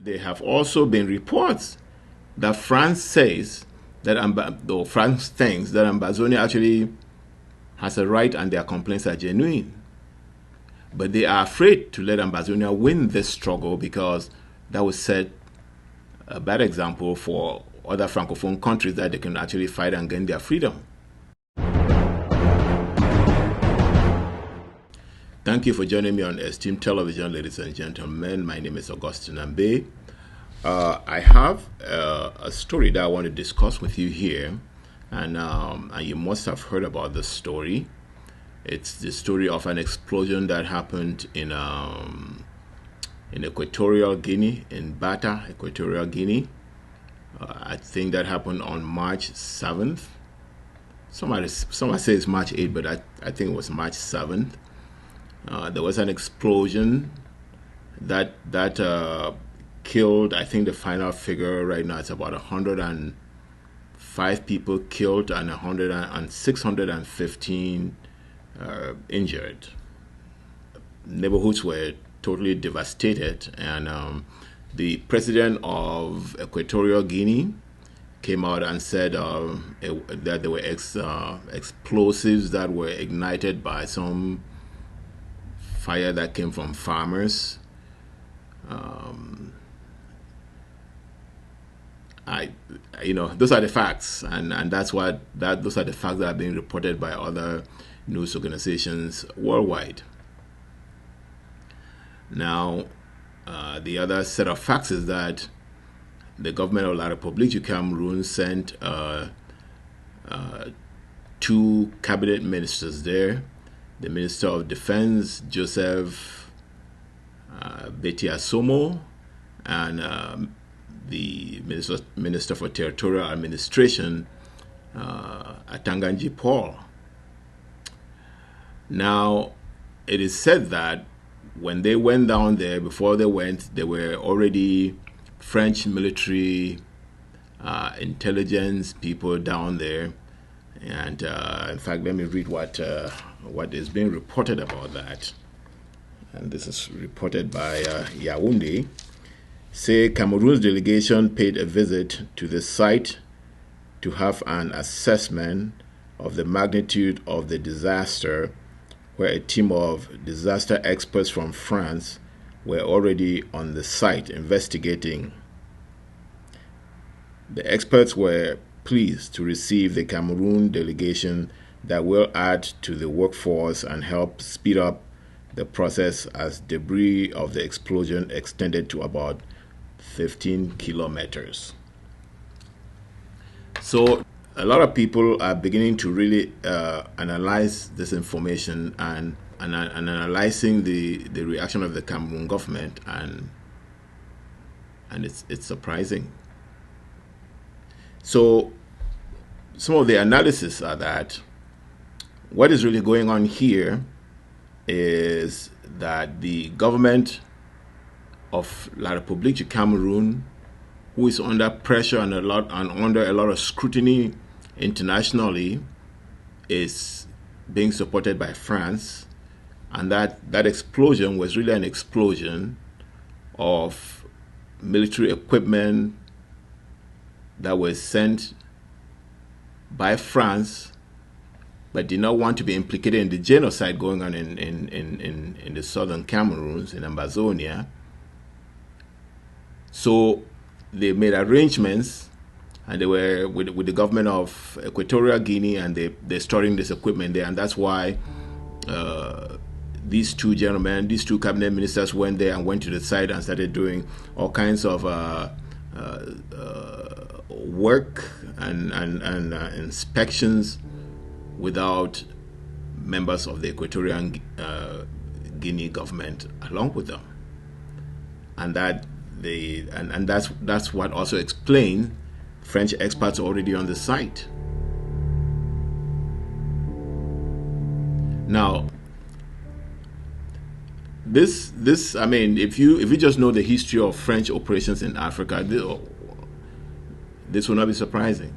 there have also been reports that France says that though France thinks that Ambazonia actually has a right and their complaints are genuine. But they are afraid to let Ambazonia win this struggle because that would set a bad example for other Francophone countries that they can actually fight and gain their freedom. Thank you for joining me on Esteemed Television, ladies and gentlemen. My name is Augustine Ambe. I have a story that I want to discuss with you here, and you must have heard about this story. It's the story of an explosion that happened in Equatorial Guinea, in Bata, Equatorial Guinea. I think that happened on March 7th. Somebody say it's March 8th, but I think it was March 7th. There was an explosion that killed, I think the final figure right now is about 105 people killed and 615 injured. Neighborhoods were totally devastated, and the president of Equatorial Guinea came out and said that there were explosives that were ignited by some fire that came from farmers. Those are the facts, and those are the facts that are being reported by other news organizations worldwide. Now, the other set of facts is that the government of La République du Cameroon sent 2 cabinet ministers there. The Minister of Defense, Joseph Betiasomo, and the Minister for Territorial Administration, Atanganji Paul. Now, it is said that when they went down there, before they went, there were already French military intelligence people down there. And in fact, let me read what is being reported about that. And this is reported by Yaoundé. Say Cameroon's delegation paid a visit to the site to have an assessment of the magnitude of the disaster, where a team of disaster experts from France were already on the site investigating. The experts were pleased to receive the Cameroon delegation that will add to the workforce and help speed up the process, as debris of the explosion extended to about 15 kilometers. So a lot of people are beginning to really analyze this information and analyzing the reaction of the Cameroon government, and it's surprising. So some of the analysis are that what is really going on here is that the government of La République du Cameroon, who is under pressure and under a lot of scrutiny internationally, is being supported by France, and that explosion was really an explosion of military equipment that was sent by France, but did not want to be implicated in the genocide going on in the southern Cameroons, in Ambazonia. So they made arrangements, and they were with the government of Equatorial Guinea, and they're storing this equipment there, and that's why these two cabinet ministers went there and went to the site and started doing all kinds of work and inspections without members of the Equatorial Guinea government along with them, and that's what also explains French experts already on the site. Now, this I mean, if you just know the history of French operations in Africa, this will not be surprising,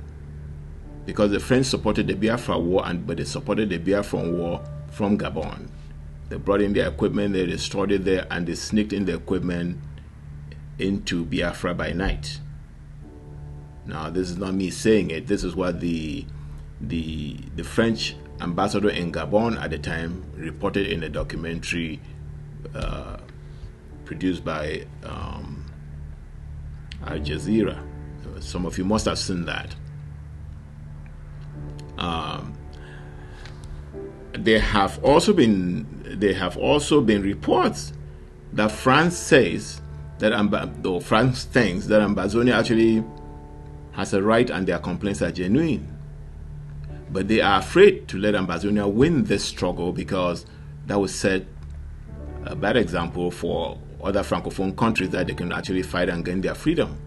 because the French supported the Biafra War, but they supported the Biafran War from Gabon. They brought in their equipment, they destroyed it there, and they sneaked in the equipment into Biafra by night. Now, this is not me saying it. This is what the French ambassador in Gabon at the time reported in a documentary produced by Al Jazeera. Some of you must have seen that. There have also been reports that France says that France thinks that Ambazonia actually has a right and their complaints are genuine. But they are afraid to let Ambazonia win this struggle because that would set a bad example for other Francophone countries that they can actually fight and gain their freedom.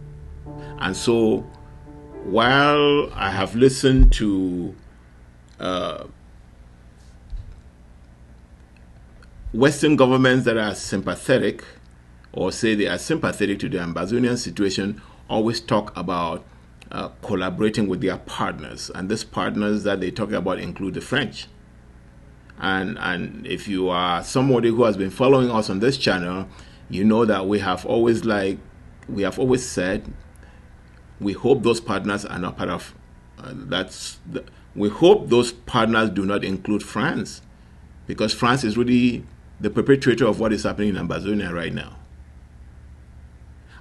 And so, while I have listened to Western governments that are sympathetic or say they are sympathetic to the Ambazonian situation, always talk about collaborating with their partners. And these partners that they talk about include the French. And if you are somebody who has been following us on this channel, you know that we have always said we hope those partners are not part of we hope those partners do not include France, because France is really the perpetrator of what is happening in Ambazonia right now.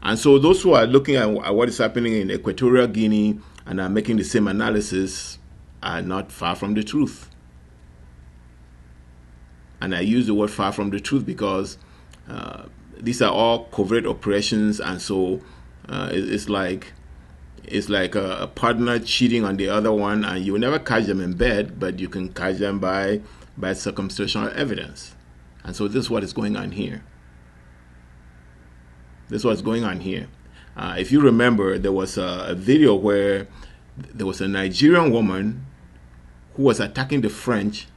And so those who are looking at what is happening in Equatorial Guinea and are making the same analysis are not far from the truth. And I use the word far from the truth because these are all covert operations, and so it's like a partner cheating on the other one, and you will never catch them in bed, but you can catch them by circumstantial evidence. And so this is what is going on here. This is what's going on here. If you remember, there was a video where there was a Nigerian woman who was attacking the French,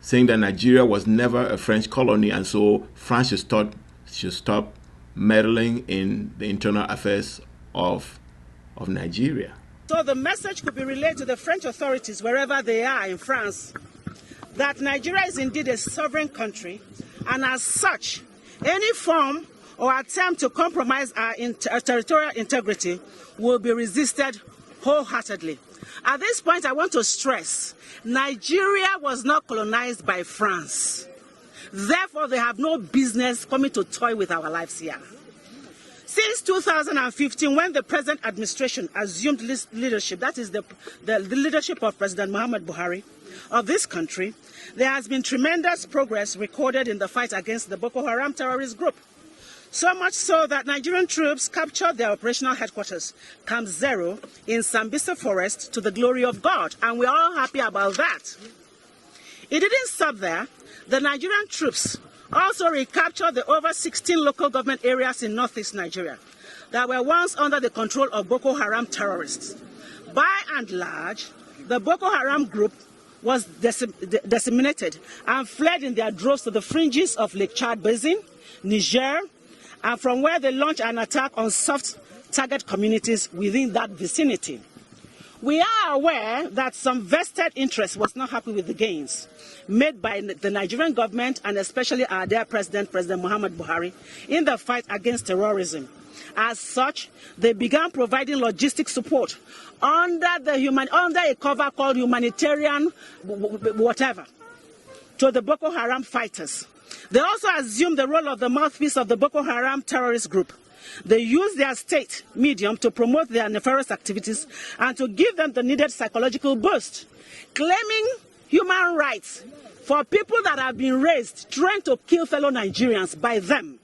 saying that Nigeria was never a French colony, and so France should stop meddling in the internal affairs of Nigeria. So the message could be relayed to the French authorities wherever they are in France that Nigeria is indeed a sovereign country, and as such, any form or attempt to compromise our territorial integrity will be resisted wholeheartedly. At this point, I want to stress, Nigeria was not colonized by France. Therefore, they have no business coming to toy with our lives here. Since 2015, when the present administration assumed leadership, that is the leadership of President Muhammad Buhari of this country, there has been tremendous progress recorded in the fight against the Boko Haram terrorist group. So much so that Nigerian troops captured their operational headquarters, Camp Zero, in Sambisa Forest to the glory of God, and we're all happy about that. It didn't stop there. The Nigerian troops also recaptured the over 16 local government areas in northeast Nigeria that were once under the control of Boko Haram terrorists. By and large, the Boko Haram group was disseminated and fled in their droves to the fringes of Lake Chad Basin, Niger, and from where they launched an attack on soft target communities within that vicinity. We are aware that some vested interest was not happy with the gains made by the Nigerian government and especially our dear President Muhammad Buhari in the fight against terrorism. As such, they began providing logistic support under a cover called humanitarian whatever to the Boko Haram fighters. They also assumed the role of the mouthpiece of the Boko Haram terrorist group. They used their state medium to promote their nefarious activities and to give them the needed psychological boost, claiming human rights for people that have been raised trying to kill fellow Nigerians by them.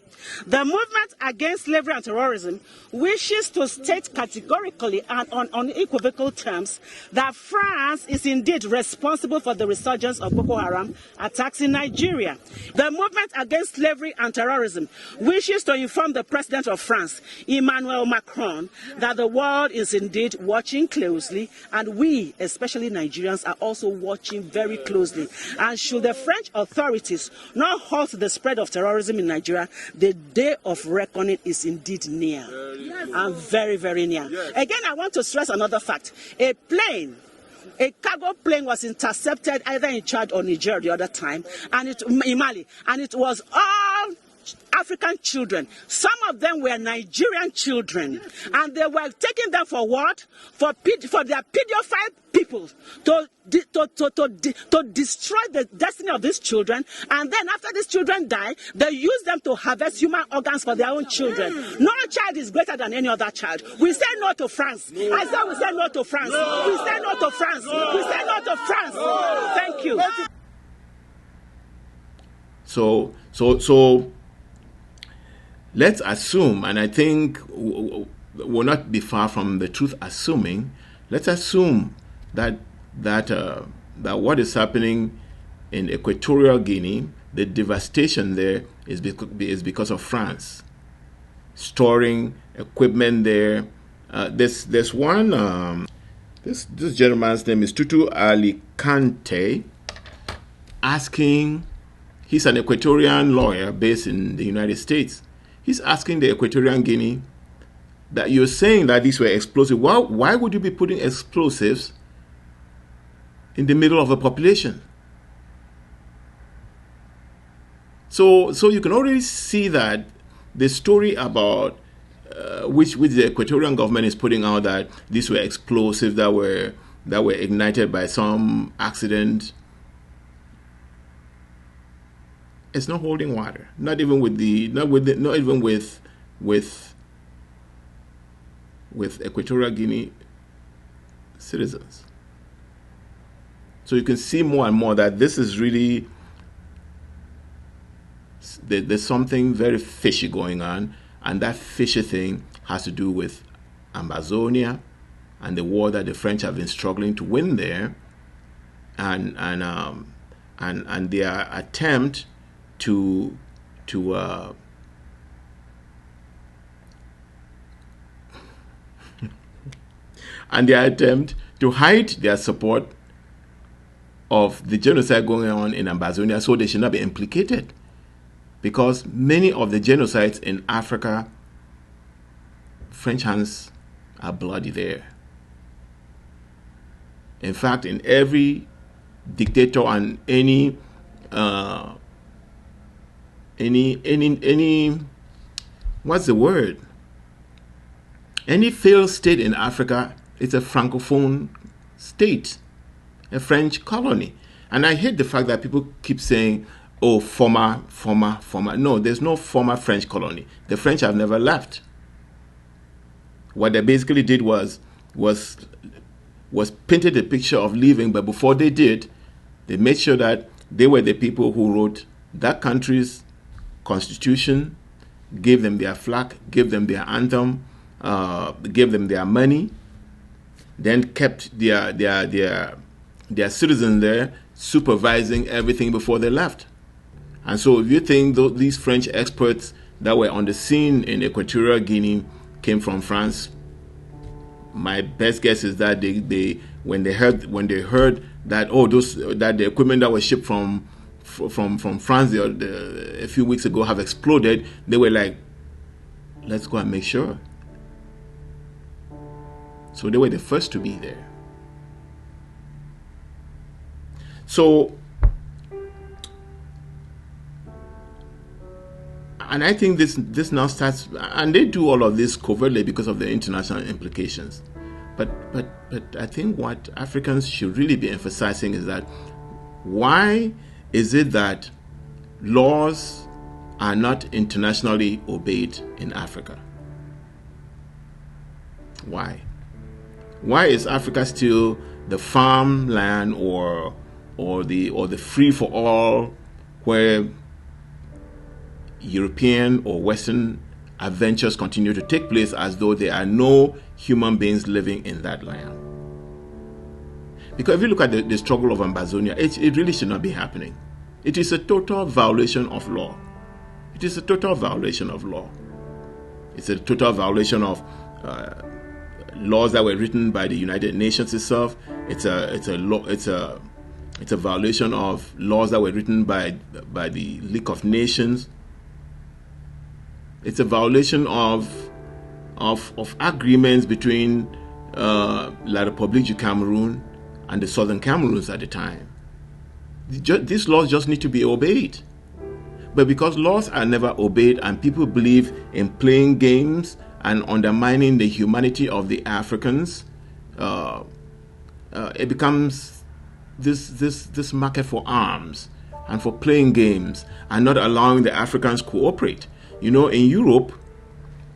The movement against slavery and terrorism wishes to state categorically and on unequivocal terms that France is indeed responsible for the resurgence of Boko Haram attacks in Nigeria. The movement against slavery and terrorism wishes to inform the President of France, Emmanuel Macron, that the world is indeed watching closely, and we, especially Nigerians, are also watching very closely. And should the French authorities not halt the spread of terrorism in Nigeria, the day of reckoning is indeed near, and very, very near. Again, I want to stress another fact. A cargo plane was intercepted either in Chad or Niger the other time, and in Mali, and it was all African children. Some of them were Nigerian children, and they were taking them for what? For their pedophile people to destroy the destiny of these children. And then after these children die, they use them to harvest human organs for their own children. No child is greater than any other child. We say no to France. I said we say no to France. We say no to France. We say no to France. Thank you. So let's assume, and I think we'll not be far from the truth assuming, let's assume that what is happening in Equatorial Guinea, the devastation there is because of France storing equipment there. There's one, this gentleman's name is Tutu Alicante, asking, he's an Equatorian lawyer based in the United States. He's asking the Equatorial Guinea that you're saying that these were explosives. Why would you be putting explosives in the middle of a population? So you can already see that the story about which the Equatorial government is putting out, that these were explosives that were ignited by some accident, it's not holding water. Not even with Equatorial Guinea citizens. So you can see more and more that this is really, there's something very fishy going on, and that fishy thing has to do with Amazonia and the war that the French have been struggling to win there, and their attempt to hide their support of the genocide going on in Amazonia, so they should not be implicated. Because many of the genocides in Africa, French hands are bloody there. In fact, in every dictator and any what's the word? Any failed state in Africa is a francophone state, a French colony. And I hate the fact that people keep saying, oh, former. No, there's no former French colony. The French have never left. What they basically did was painted a picture of leaving, but before they did, they made sure that they were the people who wrote that country's constitution, gave them their flag, gave them their anthem, gave them their money, then kept their citizens there supervising everything before they left. And so if you think these French experts that were on the scene in Equatorial Guinea came from France, my best guess is that when they heard that that the equipment that was shipped from France a few weeks ago have exploded, they were like, let's go and make sure. So they were the first to be there. So, and I think this now starts, and they do all of this covertly because of the international implications. But I think what Africans should really be emphasizing is that, why is it that laws are not internationally obeyed in Africa? Why? Why is Africa still the farmland or the free for all, where European or Western adventures continue to take place as though there are no human beings living in that land? Because if you look at the struggle of Amazonia, it really should not be happening. It is a total violation of law. It is a total violation of law. It's a total violation of laws that were written by the United Nations itself. It's a violation of laws that were written by the League of Nations. It's a violation of agreements between La République du Cameroon and the Southern Cameroons at the time. These laws just need to be obeyed. But because laws are never obeyed and people believe in playing games and undermining the humanity of the Africans, it becomes this market for arms and for playing games and not allowing the Africans cooperate. In Europe,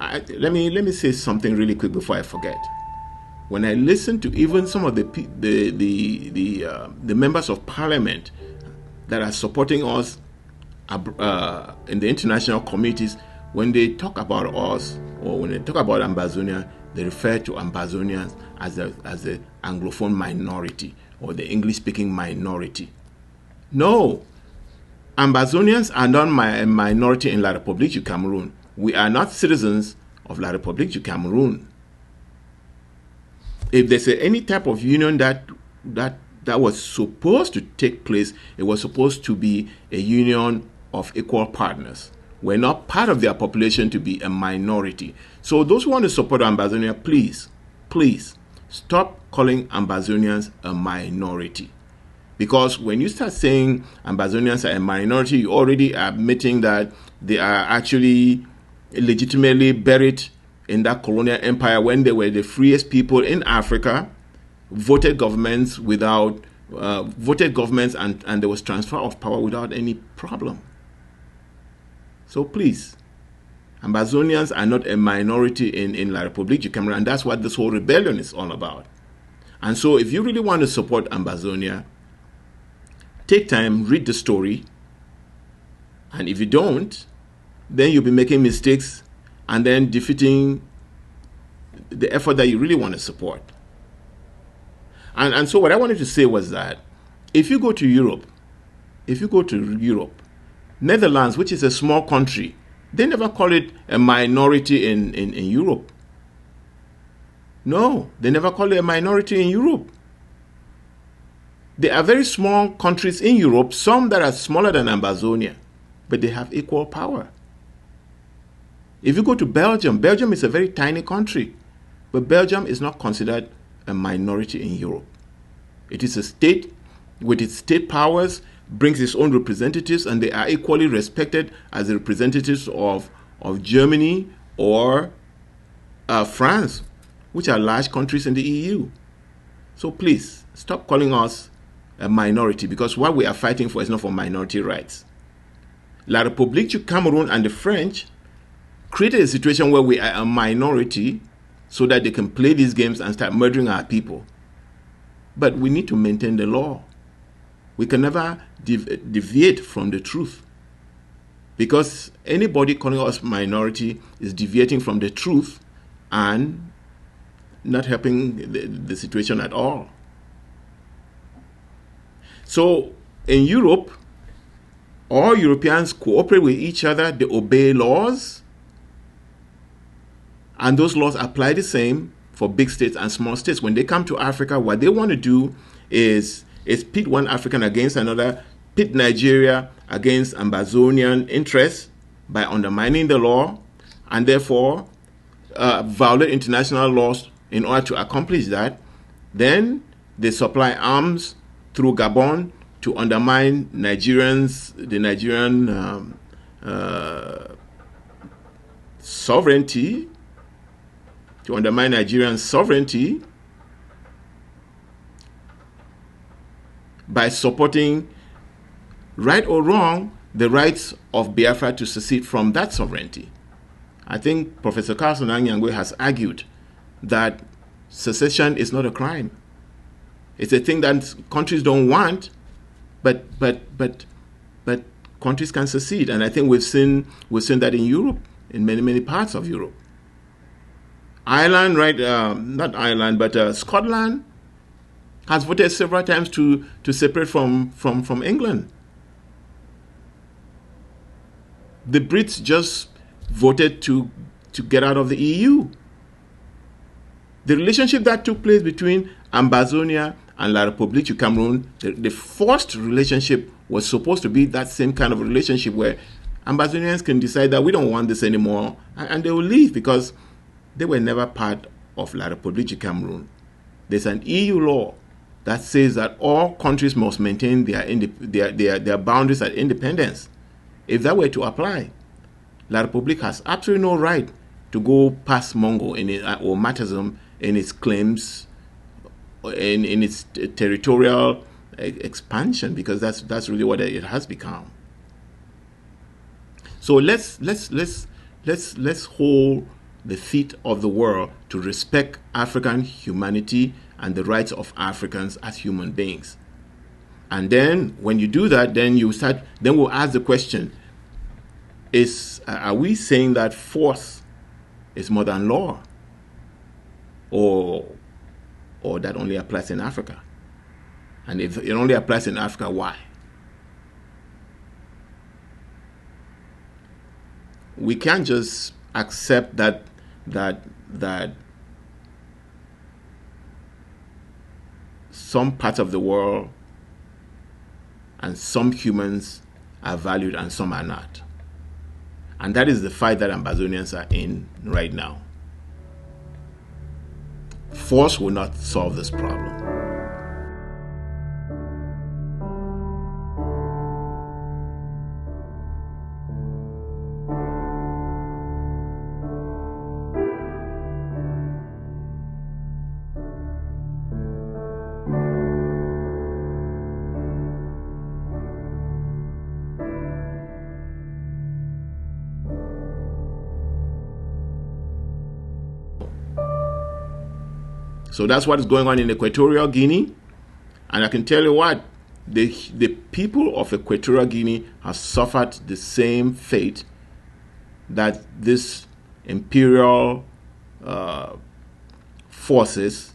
let me say something really quick before I forget. When I listen to even some of the members of parliament that are supporting us in the international communities, when they talk about us or when they talk about Ambazonia, they refer to Ambazonians as the Anglophone minority or the English-speaking minority. No, Ambazonians are not a minority in La République du Cameroon. We are not citizens of La République du Cameroon. If there's any type of union that was supposed to take place, it was supposed to be a union of equal partners. We're not part of their population to be a minority. So those who want to support Ambazonia, please stop calling Ambazonians a minority. Because when you start saying Ambazonians are a minority, you're already admitting that they are actually legitimately buried in that colonial empire when they were the freest people in Africa, voted governments and there was transfer of power without any problem. So please, Ambazonians are not a minority in La République du Cameroun, and that's what this whole rebellion is all about. And so if you really want to support Ambazonia, take time, read the story, and if you don't, then you'll be making mistakes and then defeating the effort that you really want to support. And so what I wanted to say was that if you go to Europe, Netherlands, which is a small country, they never call it a minority in Europe. No, they never call it a minority in Europe. There are very small countries in Europe, some that are smaller than Ambazonia, but they have equal power. If you go to Belgium is a very tiny country, but Belgium is not considered a minority in Europe. It is a state with its state powers, brings its own representatives, and they are equally respected as the representatives of Germany or France, which are large countries in the EU. So please, stop calling us a minority, because what we are fighting for is not for minority rights. La République du Cameroun and the French created a situation where we are a minority so that they can play these games and start murdering our people. But we need to maintain the law. We can never deviate from the truth, because anybody calling us minority is deviating from the truth and not helping the situation at all. So in Europe, all Europeans cooperate with each other, they obey laws, and those laws apply the same for big states and small states. When they come to Africa, what they want to do is pit one African against another, pit Nigeria against Ambazonian interests by undermining the law, and therefore violate international laws in order to accomplish that. Then they supply arms through Gabon to undermine the Nigerian sovereignty, by supporting, right or wrong, the rights of Biafra to secede from that sovereignty. I think Professor Carlson Anyangwe has argued that secession is not a crime. It's a thing that countries don't want, but countries can secede, and I think we've seen that in Europe, in many parts of Europe. Ireland, right? Not Ireland, but Scotland has voted several times to separate from England. The Brits just voted to get out of the EU. The relationship that took place between Ambazonia and La République du Cameroun, the forced relationship, was supposed to be that same kind of relationship where Ambazonians can decide that we don't want this anymore, and they will leave because they were never part of La République du Cameroun. There's an EU law that says that all countries must maintain their boundaries and independence. if that were to apply, La République has absolutely no right to go past Mongo or Matism in its claims, in its territorial expansion, because that's really what it has become. So let's hold the feet of the world to respect African humanity and the rights of Africans as human beings. And then when you do that, then we'll ask the question, are we saying that force is more than law? Or that only applies in Africa? And if it only applies in Africa, why? We can't just accept that some parts of the world and some humans are valued and some are not. And that is the fight that Ambazonians are in right now. Force will not solve this problem. So that's what is going on in Equatorial Guinea. And I can tell you what, the people of Equatorial Guinea have suffered the same fate that this imperial forces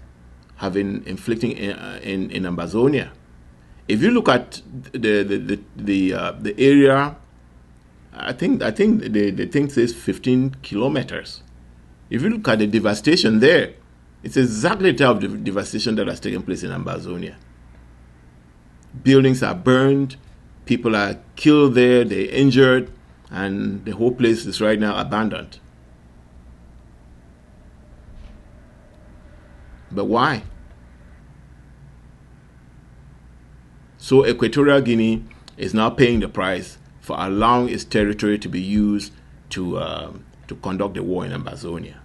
have been inflicting in Ambazonia. If you look at the area, I think the thing says 15 kilometers. If you look at the devastation there, it's exactly the type of devastation that has taken place in Ambazonia. Buildings are burned, people are killed there, they're injured, and the whole place is right now abandoned. But why? So Equatorial Guinea is now paying the price for allowing its territory to be used to conduct the war in Ambazonia.